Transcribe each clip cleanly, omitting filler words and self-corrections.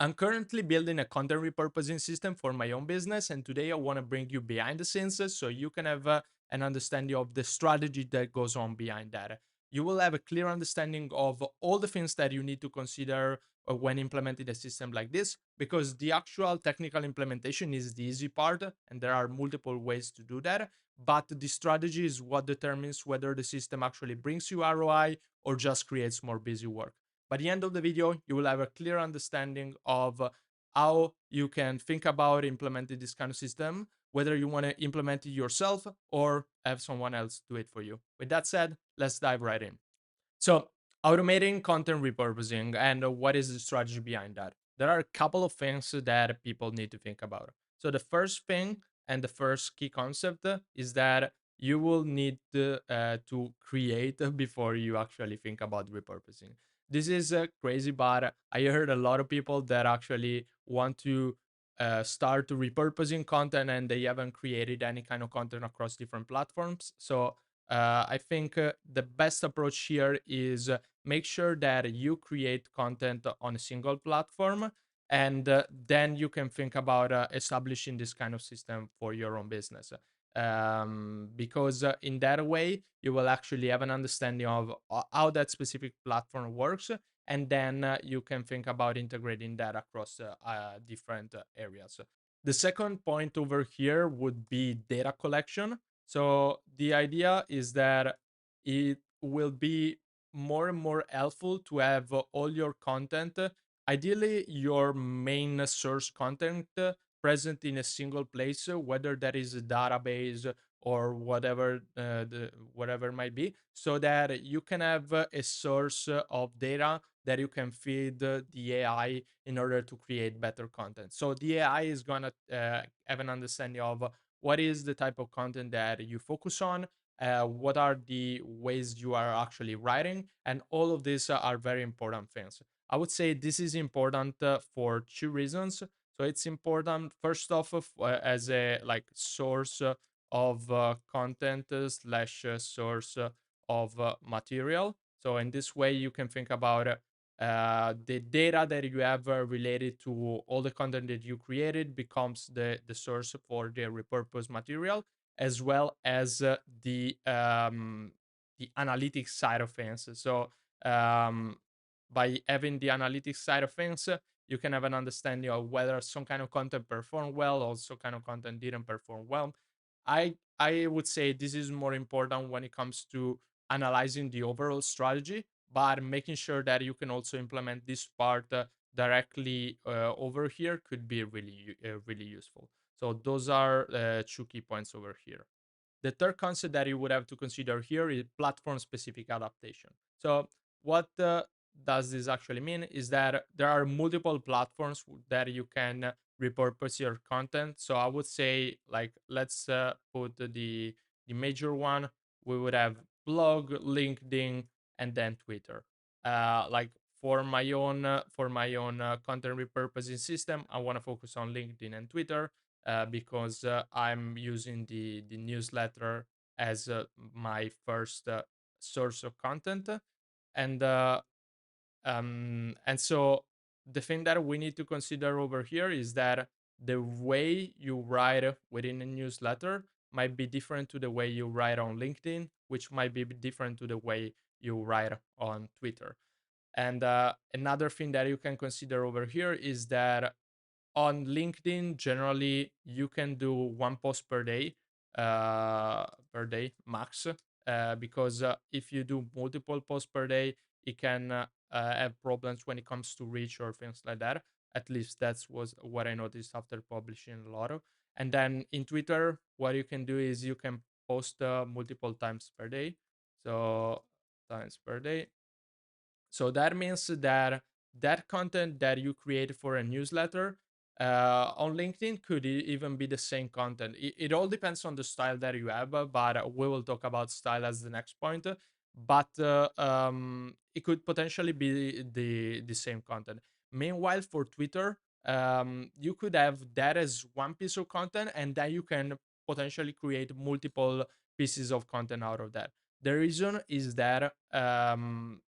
I'm currently building a content repurposing system for my own business, and today I want to bring you behind the scenes so you can have an understanding of the strategy that goes on behind that. You will have a clear understanding of all the things that you need to consider when implementing a system like this, because the actual technical implementation is the easy part, and there are multiple ways to do that. But the strategy is what determines whether the system actually brings you ROI or just creates more busy work. By the end of the video, you will have a clear understanding of how you can think about implementing this kind of system, whether you want to implement it yourself or have someone else do it for you. With that said, let's dive right in. So, automating content repurposing and what is the strategy behind that? There are a couple of things that people need to think about. So, the first thing and the first key concept is that you will need to create before you actually think about repurposing. This is crazy, but I heard a lot of people that actually want to start repurposing content and they haven't created any kind of content across different platforms. So I think the best approach here is make sure that you create content on a single platform, and then you can think about establishing this kind of system for your own business. Because in that way, you will actually have an understanding of how that specific platform works, and then you can think about integrating that across different areas. The second point over here would be data collection. So the idea is that it will be more and more helpful to have all your content, ideally your main source content, present in a single place, whether that is a database or whatever it might be, so that you can have a source of data that you can feed the AI in order to create better content. So the AI is gonna have an understanding of what is the type of content that you focus on, what are the ways you are actually writing, and all of these are very important things. I would say this is important for two reasons. So it's important first off as a like source of content slash source of material. So in this way you can think about the data that you have related to all the content that you created becomes the source for the repurposed material, as well as the analytics side of things. So um, by having the analytics side of things, you can have an understanding of whether some kind of content performed well or some kind of content didn't perform well. I would say this is more important when it comes to analyzing the overall strategy, but making sure that you can also implement this part directly over here could be really useful. So those are two key points over here. The third concept that you would have to consider here is platform specific adaptation. So what does this actually mean is that there are multiple platforms that you can repurpose your content. So I would say, like, let's put the major one. We would have blog, LinkedIn, and then Twitter. Like for my own content repurposing system, I want to focus on LinkedIn and Twitter because I'm using the newsletter as my first source of content, and so the thing that we need to consider over here is that the way you write within a newsletter might be different to the way you write on LinkedIn, which might be different to the way you write on Twitter. And another thing that you can consider over here is that on LinkedIn, generally you can do one post per day max, because if you do multiple posts per day, it can have problems when it comes to reach or things like that. At least that's was what I noticed after publishing a lot of. And then in Twitter, what you can do is you can post multiple times per day, so times per day. So that means that that content that you create for a newsletter on LinkedIn could even be the same content. It all depends on the style that you have, but we will talk about style as the next point. But it could potentially be the same content. Meanwhile, for Twitter, you could have that as one piece of content, and then you can potentially create multiple pieces of content out of that. The reason is that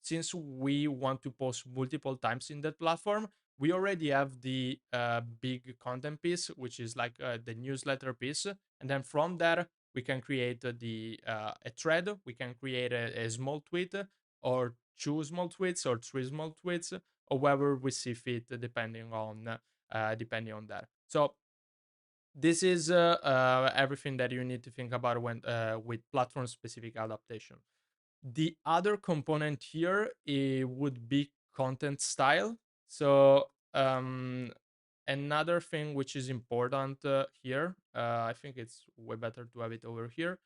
since we want to post multiple times in that platform, we already have the big content piece, which is like the newsletter piece, and then from there we can create the a thread. We can create a small tweet, or two small tweets, or three small tweets, or wherever we see fit, depending on that. So this is everything that you need to think about when with platform specific adaptation. The other component here, it would be content style. So another thing which is important here, I think it's way better to have it over here,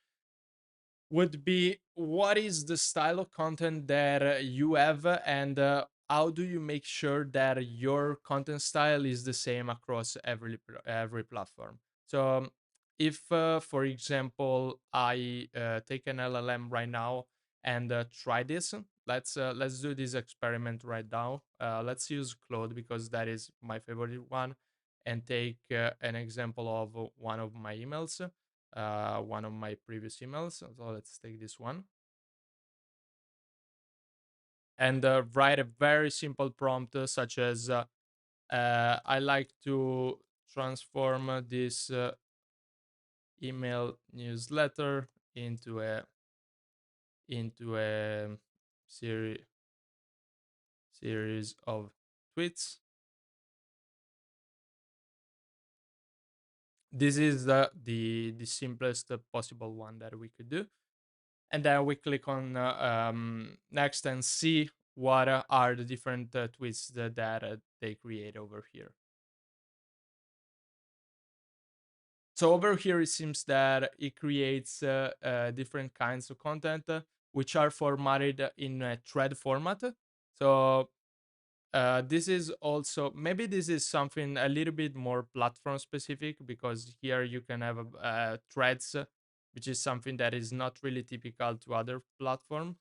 would be what is the style of content that you have, and how do you make sure that your content style is the same across every platform. So if for example I take an LLM right now and try this, let's do this experiment right now. Let's use Claude because that is my favorite one, and take an example of one of my emails, one of my previous emails. So let's take this one and write a very simple prompt, such as I like to transform this email newsletter into a series series of tweets. This is the simplest possible one that we could do, and then we click on next and see what are the different tweets that they create over here. So over here it seems that it creates different kinds of content, which are formatted in a thread format. So this is also, maybe this is something a little bit more platform specific, because here you can have threads, which is something that is not really typical to other platforms.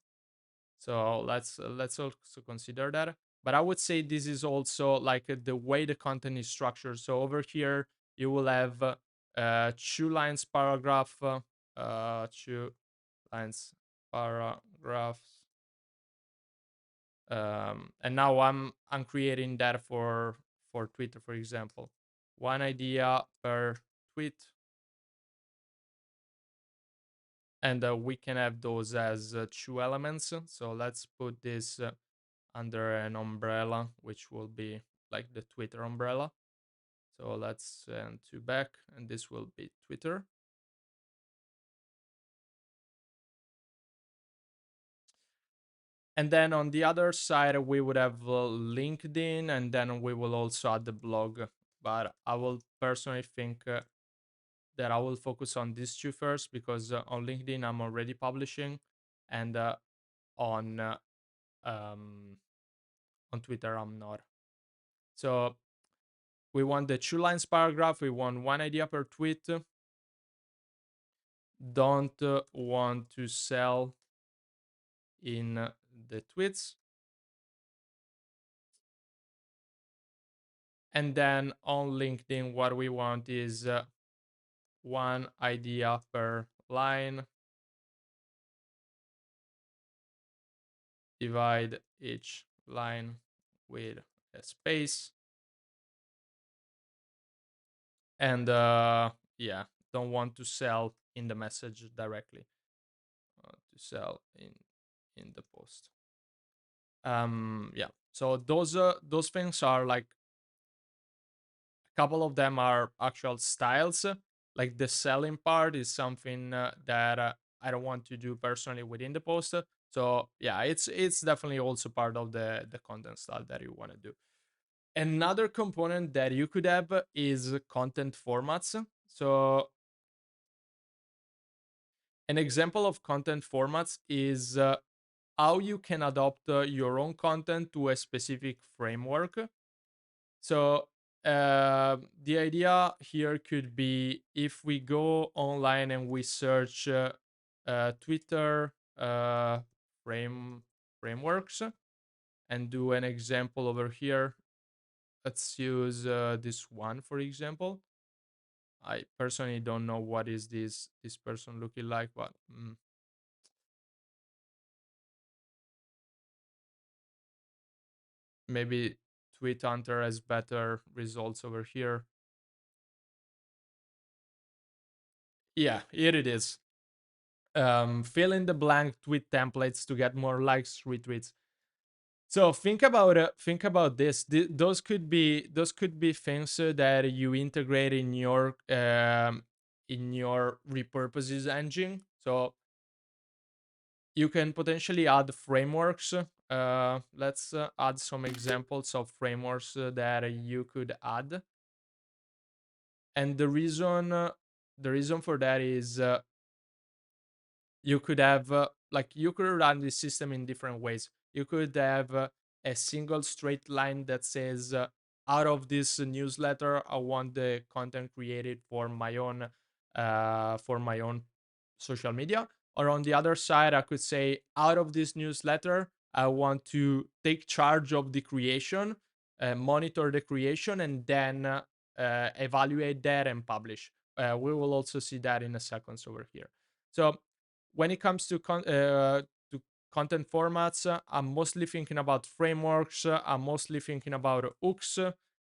So let's also consider that. But I would say this is also like the way the content is structured. So over here you will have two lines paragraph, two lines paragraphs, and now I'm creating that for Twitter, for example, one idea per tweet, and we can have those as two elements. So let's put this under an umbrella, which will be like the Twitter umbrella. So let's send to back, and this will be Twitter. And then on the other side, we would have LinkedIn, and then we will also add the blog. But I will personally think that I will focus on these two first, because on LinkedIn I'm already publishing, and on uh, um, on Twitter I'm not. So we want the two lines paragraph. We want one idea per tweet. Don't want to sell in the tweets. And then on LinkedIn, what we want is one idea per line. Divide each line with a space. And yeah, don't want to sell in the message directly. To sell in the post. Yeah. So those things are like, a couple of them are actual styles. Like the selling part is something that I don't want to do personally within the post. So yeah, it's definitely also part of the content style that you want to do. Another component that you could have is content formats. So an example of content formats is how you can adopt your own content to a specific framework. So the idea here could be, if we go online and we search Twitter frameworks, and do an example over here. Let's use this one, for example. I personally don't know what is this person looking like, but maybe Tweet Hunter has better results over here. Yeah, here it is. Fill in the blank tweet templates to get more likes, retweets. So think about this. Those could be things that you integrate in your repurposes engine. So you can potentially add frameworks. Let's add some examples of frameworks that you could add. And the reason for that is you could have you could run the system in different ways. You could have a single straight line that says out of this newsletter I want the content created for my own social media, or on the other side I could say out of this newsletter I want to take charge of the creation, monitor the creation, and then evaluate that and publish. We will also see that in a second over here. So when it comes to content formats, I'm mostly thinking about frameworks. I'm mostly thinking about hooks,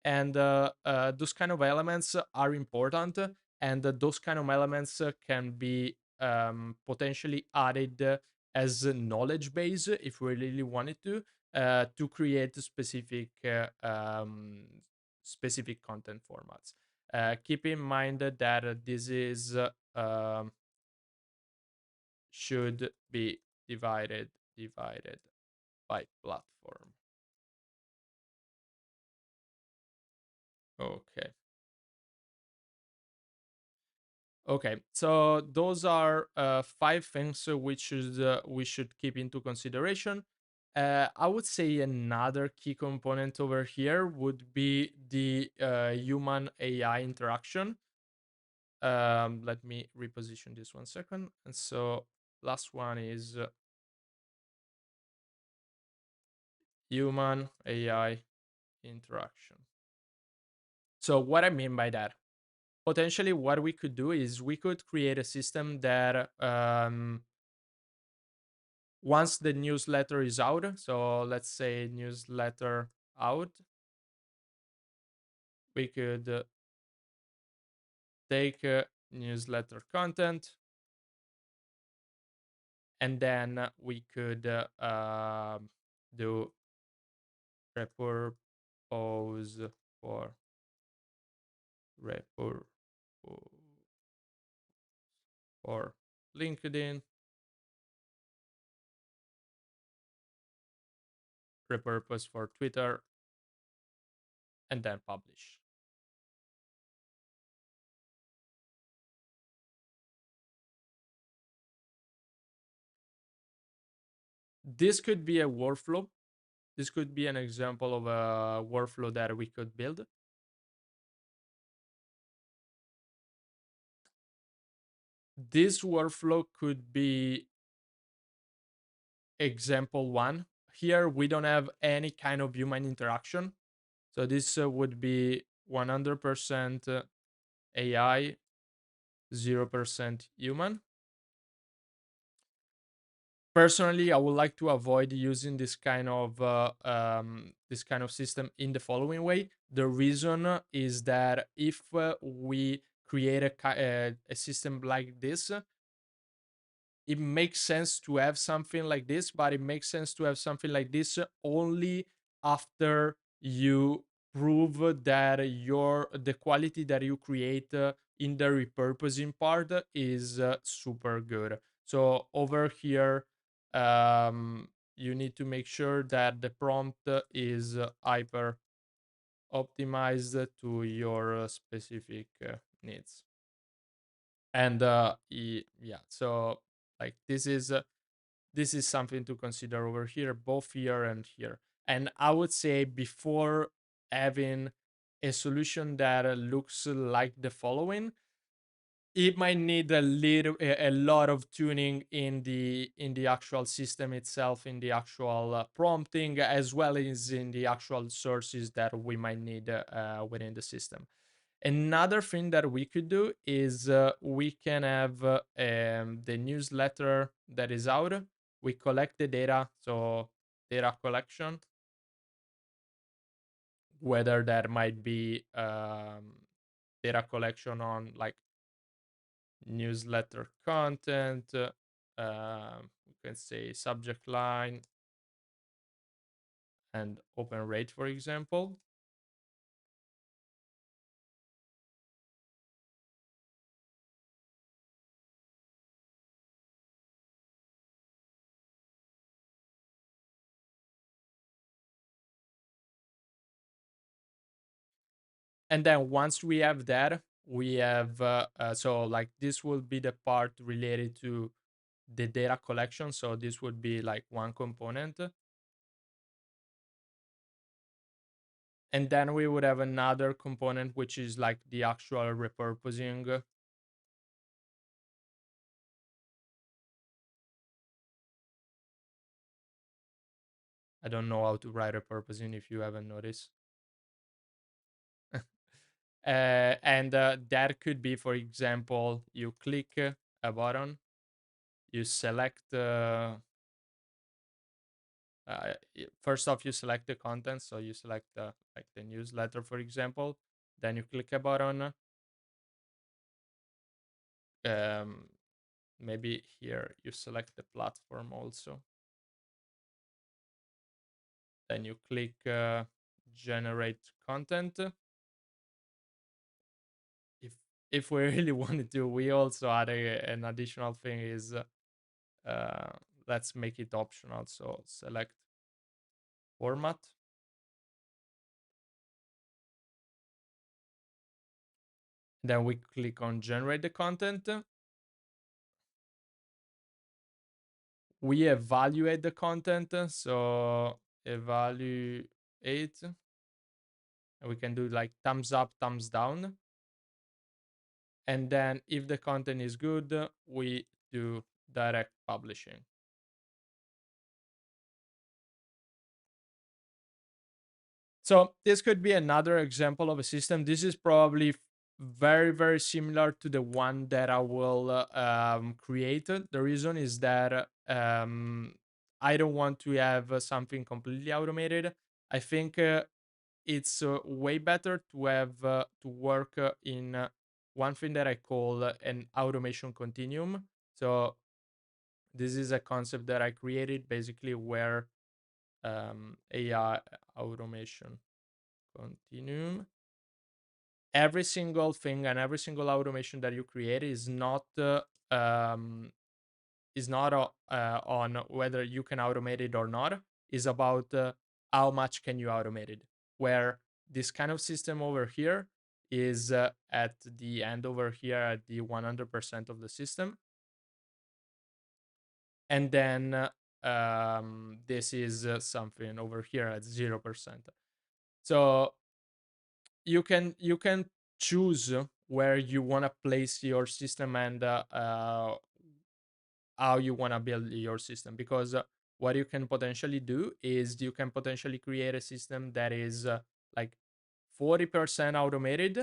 and those kind of elements are important. And those kind of elements can be potentially added as a knowledge base if we really wanted to create specific content formats. Keep in mind that this is should be divided by platform. Okay. Okay, so those are five things we should keep into consideration. I would say another key component over here would be the human AI interaction. Let me reposition this 1 second. And so last one is human AI interaction. So what I mean by that, potentially what we could do is we could create a system that once the newsletter is out, so let's say newsletter out, we could take newsletter content, and then we could do repurpose for repurpose for LinkedIn, repurpose for Twitter, and then publish. This could be a workflow. This could be an example of a workflow that we could build. This workflow could be example one. Here we don't have any kind of human interaction. So this would be 100% AI, 0% human. Personally, I would like to avoid using this kind of system in the following way. The reason is that if we create a system like this, it makes sense to have something like this, but it makes sense to have something like this only after you prove that the quality that you create in the repurposing part is super good. So over here, you need to make sure that the prompt is hyper optimized to your specific needs. And yeah, so like this is something to consider over here, both here and here. And I would say before having a solution that looks like the following, it might need a lot of tuning in the actual system itself, in the actual prompting, as well as in the actual sources that we might need within the system. Another thing that we could do is we can have the newsletter that is out. We collect the data, so data collection. whether that might be data collection on like newsletter content, we can say subject line and open rate, for example. And then once we have that, we have so like this will be the part related to the data collection. So this would be like one component. And then we would have another component, which is like the actual repurposing. I don't know how to write repurposing if you haven't noticed. And that could be, for example, you click a button, you select first off you select the content, so you select like the newsletter, for example, then you click a button. um, Maybe here you select the platform also, then you click generate content. if if we really wanted to, we also add an additional thing is uh, let's make it optional, so select format, then we click on generate the content. We evaluate the content, so evaluate, and we can do like thumbs up, thumbs down. And then if the content is good, we do direct publishing. So this could be another example of a system. This is probably very, very similar to the one that I will create. The reason is that I don't want to have something completely automated. I think it's way better to have to work in one thing that I call an automation continuum. So this is a concept that I created basically where AI automation continuum, every single thing and every single automation that you create um, is not on whether you can automate it or not, is about how much can you automate it, where this kind of system over here is at the end over here at the 100% of the system, and then this is something over here at 0%. So you can choose where you want to place your system and how you want to build your system, because what you can potentially do is you can potentially create a system that is like 40% automated,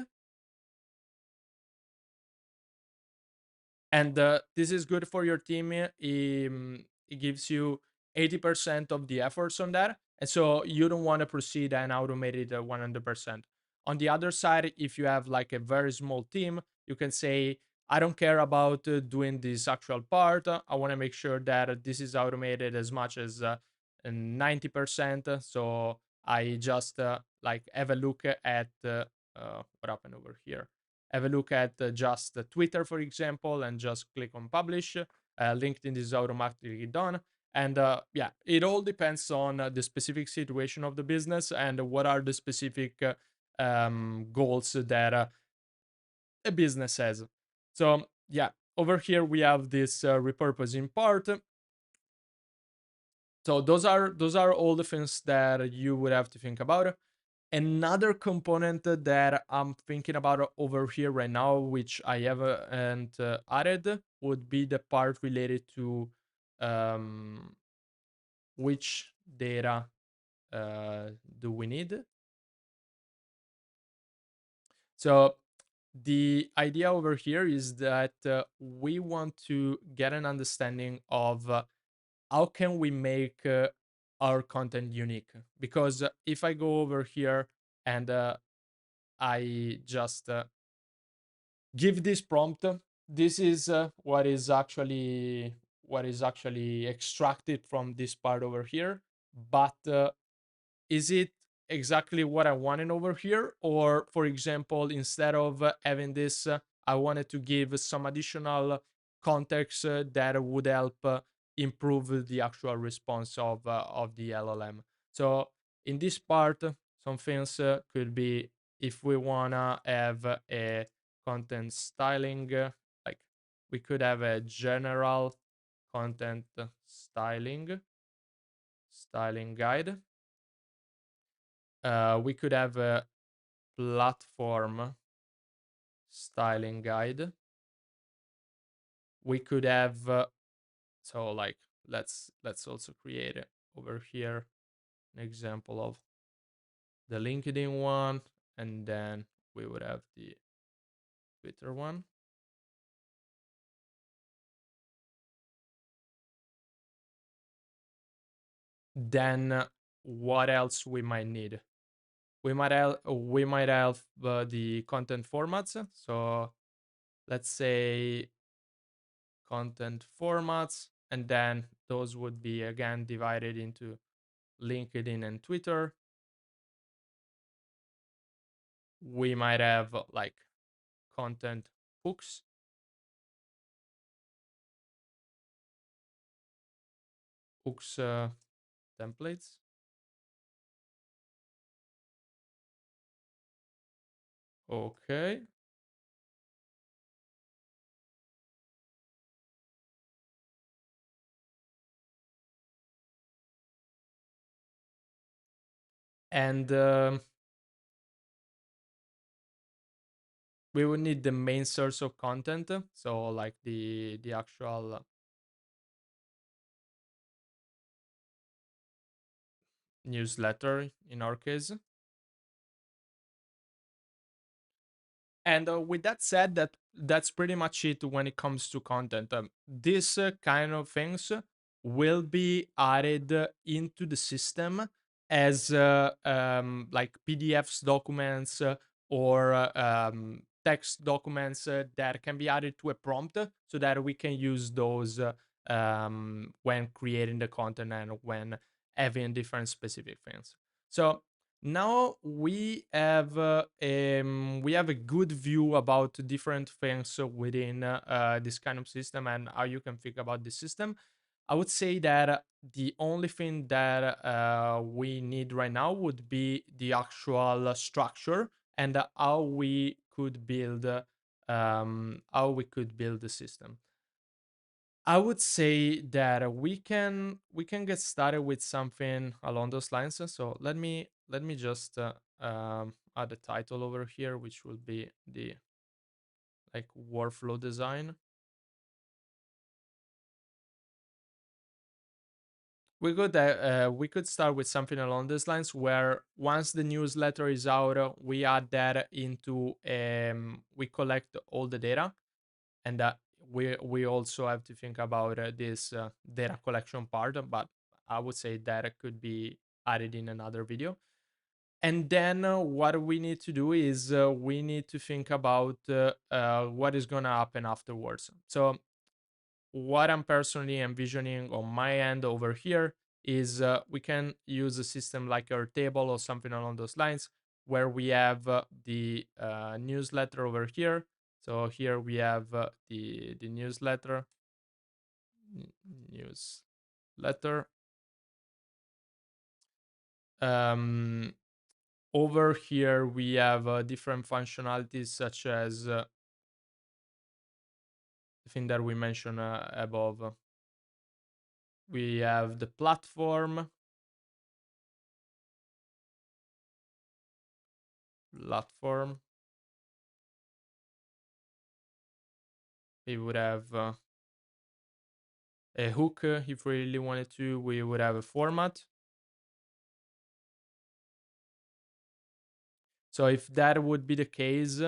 and this is good for your team. It gives you 80% of the efforts on that, and so you don't want to proceed and automate it at 100%. On the other side, if you have like a very small team, you can say, I don't care about doing this actual part. I want to make sure that this is automated as much as 90%. So I just like have a look at what happened over here, have a look at just Twitter, for example, and just click on publish. LinkedIn is automatically done. And yeah, it all depends on the specific situation of the business and what are the specific goals that a business has. So yeah, over here we have this repurposing part. So those are all the things that you would have to think about. Another component that I'm thinking about over here right now, which I haven't added, would be the part related to um, which data do we need. So the idea over here is that we want to get an understanding of how can we make our content unique. Because if I go over here and I just give this prompt. This is what is actually extracted from this part over here. But is it exactly what I wanted over here? Or, for example, instead of having this, I wanted to give some additional context that would help improve the actual response of the LLM. So in this part, some things could be if we wanna have a content styling, like we could have a general content styling guide. We could have a platform styling guide. We could have so like let's also create over here an example of the LinkedIn one, and then we would have the Twitter one. Then what else we might need? We might have the content formats. So let's say content formats, and then those would be again divided into LinkedIn and Twitter. We might have like content hooks, hooks templates. Okay. And we would need the main source of content. So like the actual newsletter in our case. And with that said, that's pretty much it when it comes to content. These kind of things will be added into the system as like PDFs documents or text documents that can be added to a prompt so that we can use those when creating the content and when having different specific things. So now we have a good view about different things within this kind of system and how you can think about the system. I would say that the only thing that we need right now would be the actual structure and how we could build the system. I would say that we can get started with something along those lines. So let me just add a title over here, which will be the like workflow design. We could start with something along these lines where once the newsletter is out, we add that into we collect all the data, and we also have to think about this data collection part, but I would say that could be added in another video. And then what we need to do is we need to think about what is going to happen afterwards. So what I'm personally envisioning on my end over here is we can use a system like our table or something along those lines where we have the newsletter over here. So here we have the newsletter newsletter. Um, Over here we have different functionalities such as the thing that we mentioned above. We have the platform. We would have a hook if we really wanted to. We would have a format. So if that would be the case,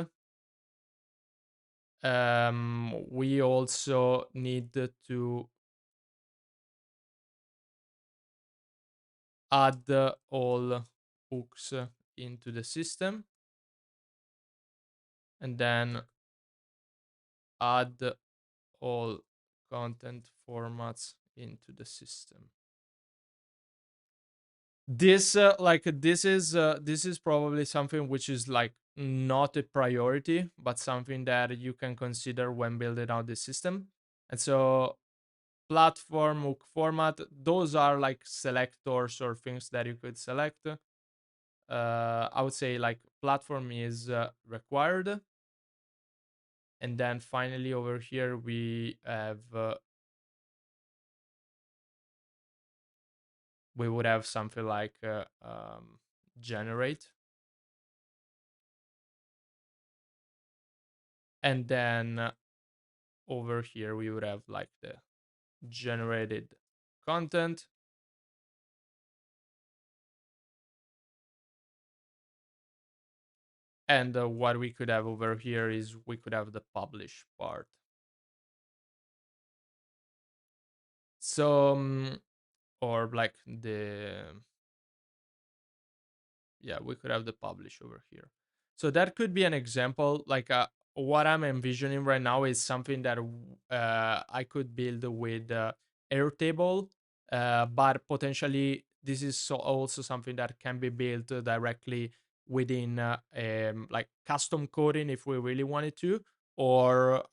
we also need to add all hooks into the system, and then add all content formats into the system. This is probably something which is like not a priority, but something that you can consider when building out the system. And so platform, hook format, those are like selectors or things that you could select. I would say like platform is required. And then finally over here we would have something like generate. And then over here we would have like the generated content. And what we could have over here is we could have the publish part. So, or like yeah, we could have the publish over here. So that could be an example. Like what I'm envisioning right now is something that I could build with Airtable, but potentially this is also something that can be built directly within like custom coding if we really wanted to, or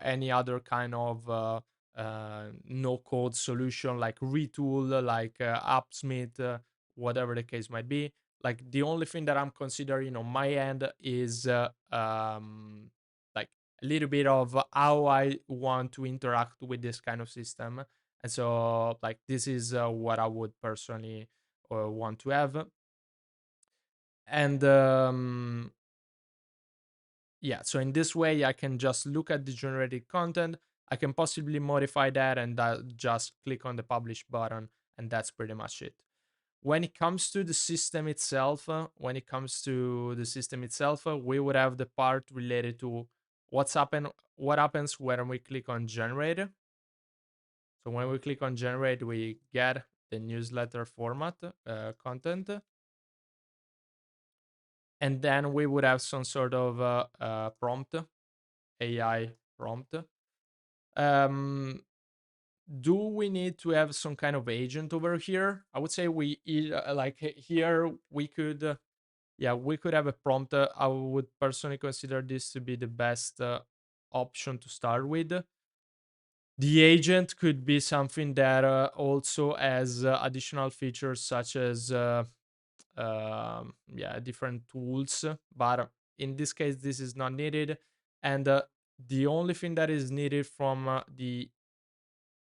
any other kind of no code solution like Retool, like AppSmith, whatever the case might be. Like the only thing that I'm considering on my end is like a little bit of how I want to interact with this kind of system. And so like this is what I would personally want to have. And yeah, so in this way I can just look at the generated content. I can possibly modify that and just click on the publish button, and that's pretty much it. When it comes to the system itself, we would have the part related to what happens when we click on generate. So when we click on generate, we get the newsletter format content, and then we would have some sort of prompt, AI prompt. Um, do we need to have some kind of agent over here? I would say here we could yeah, we could have a prompt. I would personally consider this to be the best option to start with. The agent could be something that also has additional features such as yeah, different tools, but in this case this is not needed. And the only thing that is needed from the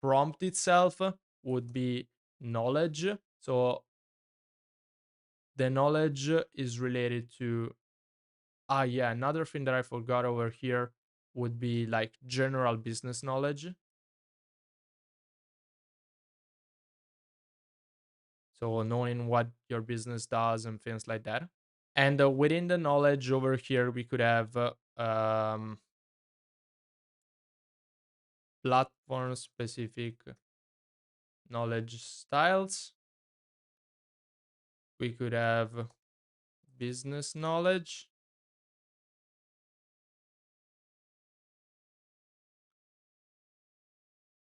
prompt itself would be knowledge. So the knowledge is related to yeah, another thing that I forgot over here would be like general business knowledge. So knowing what your business does and things like that. And within the knowledge over here, we could have platform specific knowledge styles. We could have business knowledge.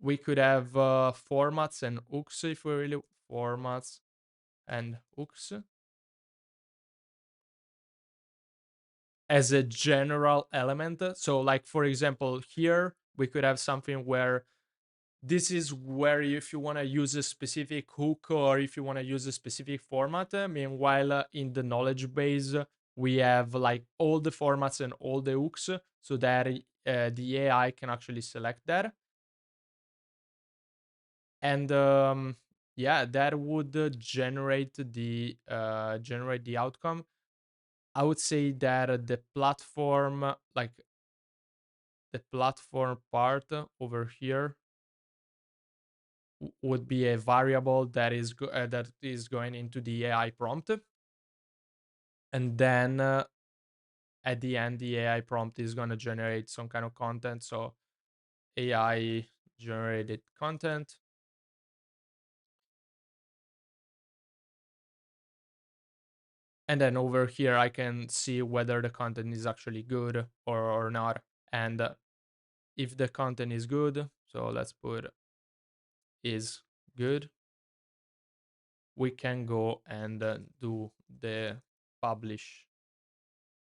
We could have formats and hooks if we really formats and hooks as a general element. So, like for example, here we could have something where this is where if you want to use a specific hook or if you want to use a specific format. Meanwhile, in the knowledge base, we have like all the formats and all the hooks so that the AI can actually select that. And yeah, that would generate the outcome. I would say that the platform, like the platform part over here, would be a variable that is going into the AI prompt, and then at the end, the AI prompt is going to generate some kind of content. So AI generated content, And then over here, I can see whether the content is actually good or not. And if the content is good, so let's put is good, we can go and do the publish.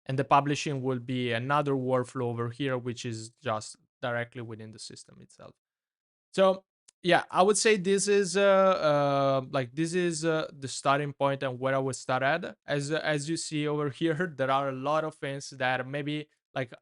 And the publishing will be another workflow over here, which is just directly within the system itself. So yeah, I would say this is the starting point and where I would start at. As you see over here, there are a lot of things that maybe like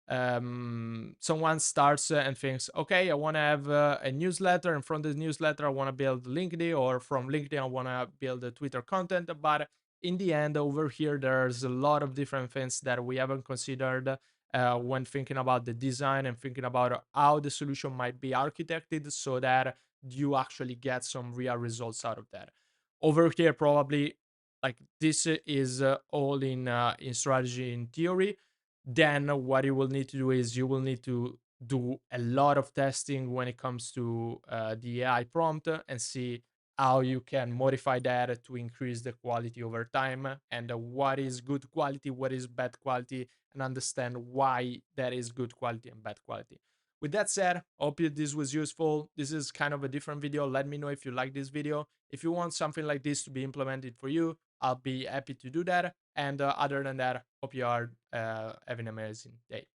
someone starts and thinks, okay, I want to have a newsletter, and from the newsletter I want to build LinkedIn, or from LinkedIn I want to build a Twitter content. But in the end, over here there's a lot of different things that we haven't considered when thinking about the design and thinking about how the solution might be architected so that you actually get some real results out of that. Over here, probably like this is all in strategy in theory. Then what you will need to do is you will need to do a lot of testing when it comes to the AI prompt and see how you can modify that to increase the quality over time, and what is good quality, what is bad quality, and understand why that is good quality and bad quality. With that said, hope this was useful. This is kind of a different video. Let me know if you like this video. If you want something like this to be implemented for you, I'll be happy to do that. And other than that, hope you are having an amazing day.